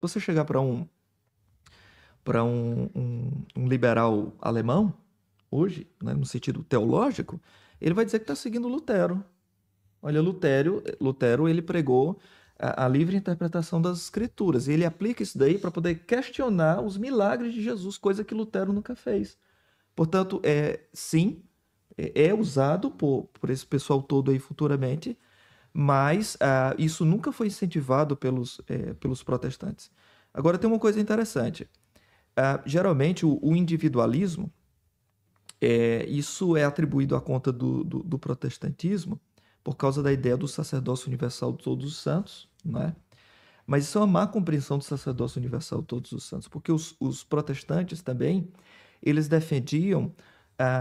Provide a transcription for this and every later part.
Você chegar um liberal alemão, hoje, né, no sentido teológico, ele vai dizer que está seguindo Lutero. Olha, Lutero ele pregou a livre interpretação das escrituras. E ele aplica isso daí para poder questionar os milagres de Jesus, coisa que Lutero nunca fez. Portanto, sim, é usado por esse pessoal todo aí futuramente, mas isso nunca foi incentivado pelos protestantes. Agora, tem uma coisa interessante. Geralmente, o individualismo, isso é atribuído à conta do protestantismo por causa da ideia do sacerdócio universal de todos os santos, né? Mas isso é uma má compreensão do sacerdócio universal de todos os santos, porque os protestantes também, eles defendiam,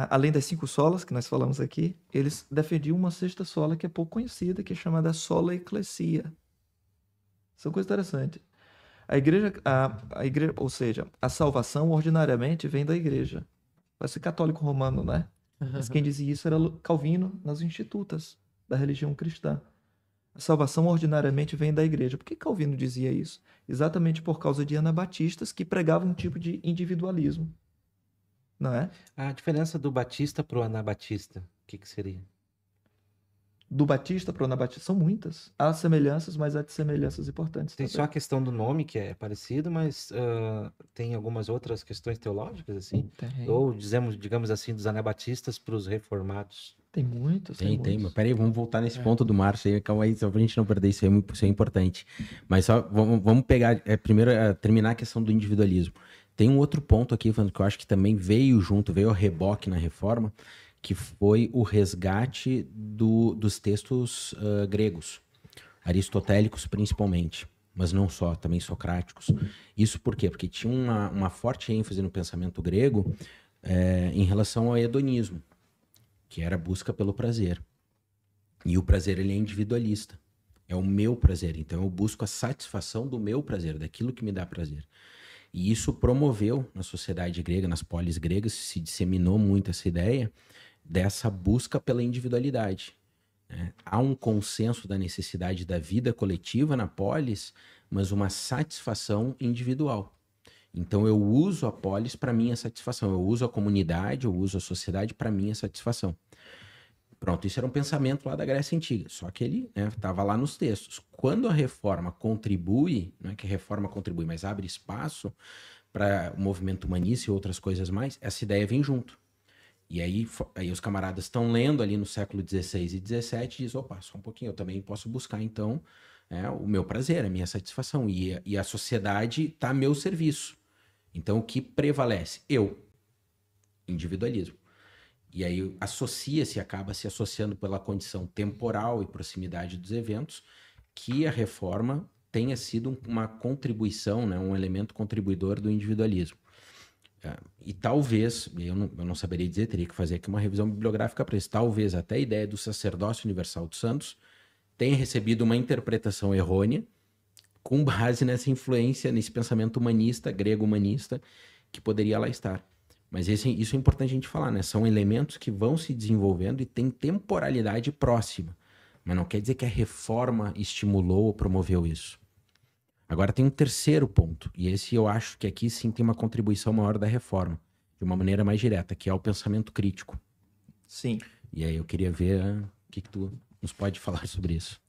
além das 5 solas que nós falamos aqui, eles defendiam uma sexta sola que é pouco conhecida, que é chamada sola ecclesia. Isso é uma coisa interessante. A igreja, ou seja, a salvação ordinariamente vem da igreja. Vai ser católico romano, né? Mas quem dizia isso era Calvino nas Institutas da religião cristã. A salvação ordinariamente vem da igreja. Por que Calvino dizia isso? Exatamente por causa de anabatistas que pregavam um tipo de individualismo, não é? A diferença do batista pro anabatista, o que que seria? Do batista para o anabatista são muitas. Há semelhanças, mas há semelhanças importantes Tem só a também. questão do nome, que é parecido, mas tem algumas outras questões teológicas, assim? Tem. Ou, digamos assim, dos anabatistas para os reformados? Tem muitos, tem Tem, mas muitos. peraí, vamos voltar nesse ponto do Márcio aí, calma aí, só pra gente não perder isso aí, isso é importante. Mas só vamos pegar, primeiro, terminar a questão do individualismo. Tem um outro ponto aqui, Fernando, que eu acho que também veio junto, veio a reboque na reforma, que foi o resgate dos textos gregos, aristotélicos principalmente, mas não só, também socráticos. Isso por quê? Porque tinha uma forte ênfase no pensamento grego em relação ao hedonismo, que era a busca pelo prazer. E o prazer, ele é individualista. É o meu prazer. Então, eu busco a satisfação do meu prazer, daquilo que me dá prazer. E isso promoveu na sociedade grega, nas polis gregas, se disseminou muito essa ideia dessa busca pela individualidade. Né? Há um consenso da necessidade da vida coletiva na polis, mas uma satisfação individual. Então, eu uso a polis para minha satisfação. Eu uso a comunidade, eu uso a sociedade para minha satisfação. Pronto, isso era um pensamento lá da Grécia Antiga, só que ele estava lá nos textos. Quando a reforma contribui, não é que a reforma contribui, mas abre espaço para o movimento humanista e outras coisas mais, essa ideia vem junto. E aí os camaradas estão lendo ali no século XVI e XVII e diz, opa, só um pouquinho, eu também posso buscar então o meu prazer, a minha satisfação. E a sociedade está a meu serviço. Então o que prevalece? Eu, individualismo. E aí associa-se, acaba se associando pela condição temporal e proximidade dos eventos, que a reforma tenha sido uma contribuição, né, um elemento contribuidor do individualismo. E talvez, eu não saberia dizer, teria que fazer aqui uma revisão bibliográfica para isso, talvez até a ideia do sacerdócio universal dos santos tenha recebido uma interpretação errônea com base nessa influência, nesse pensamento humanista, grego humanista, que poderia lá estar. Mas isso é importante a gente falar, né? São elementos que vão se desenvolvendo e tem temporalidade próxima. Mas não quer dizer que a reforma estimulou ou promoveu isso. Agora tem um terceiro ponto, e esse eu acho que aqui sim tem uma contribuição maior da reforma, de uma maneira mais direta, que é o pensamento crítico. Sim. E aí eu queria ver o que tu nos pode falar sobre isso.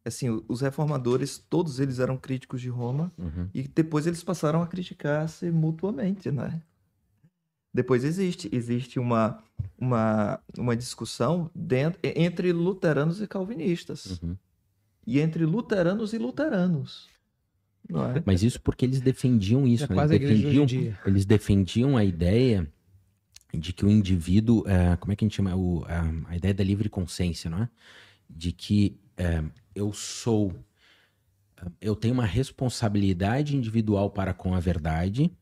Assim, os reformadores, todos eles eram críticos de Roma, e depois eles passaram a criticar-se mutuamente, né? Depois existe uma discussão entre luteranos e calvinistas. E entre luteranos e luteranos. Não é? Mas isso porque eles defendiam isso, É né? quase a igreja de hoje em dia. Eles defendiam a ideia de que o indivíduo, como é que a gente chama? A ideia da livre consciência, não é? De que eu tenho uma responsabilidade individual para com a verdade,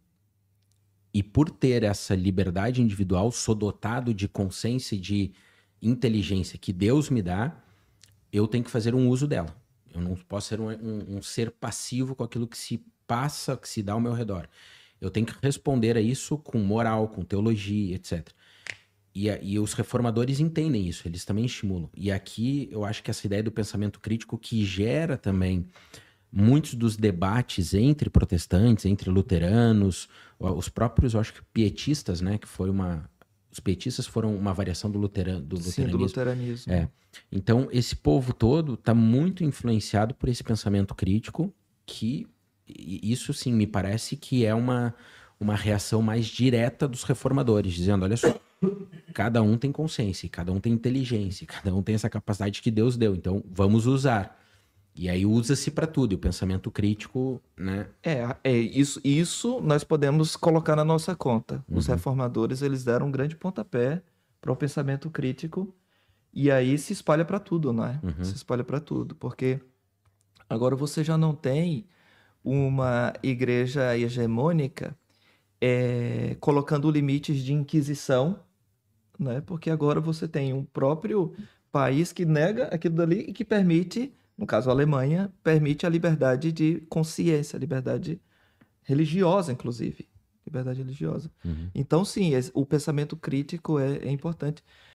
e por ter essa liberdade individual, sou dotado de consciência e de inteligência que Deus me dá, eu tenho que fazer um uso dela. Eu não posso ser um ser passivo com aquilo que se passa, que se dá ao meu redor. Eu tenho que responder a isso com moral, com teologia, etc. E os reformadores entendem isso, eles também estimulam. E aqui eu acho que essa ideia do pensamento crítico que gera também muitos dos debates entre protestantes, entre luteranos, os próprios, eu acho que pietistas, né, que foi os pietistas foram uma variação do Sim, do luteranismo. luteranismo. Então, esse povo todo está muito influenciado por esse pensamento crítico, que isso, sim, me parece que é uma reação mais direta dos reformadores, dizendo, olha só, cada um tem consciência, cada um tem inteligência, cada um tem essa capacidade que Deus deu, então vamos usar. E aí usa-se para tudo, e o pensamento crítico, né? Isso nós podemos colocar na nossa conta. Os Uhum. reformadores, eles deram um grande pontapé para o pensamento crítico, e aí se espalha para tudo, né? Uhum. Se espalha para tudo, porque agora você já não tem uma igreja hegemônica colocando limites de inquisição, né? Porque agora você tem um próprio país que nega aquilo dali e que permite, no caso a Alemanha, permite a liberdade de consciência, liberdade religiosa, inclusive. Liberdade religiosa. Uhum. Então, sim, o pensamento crítico é importante.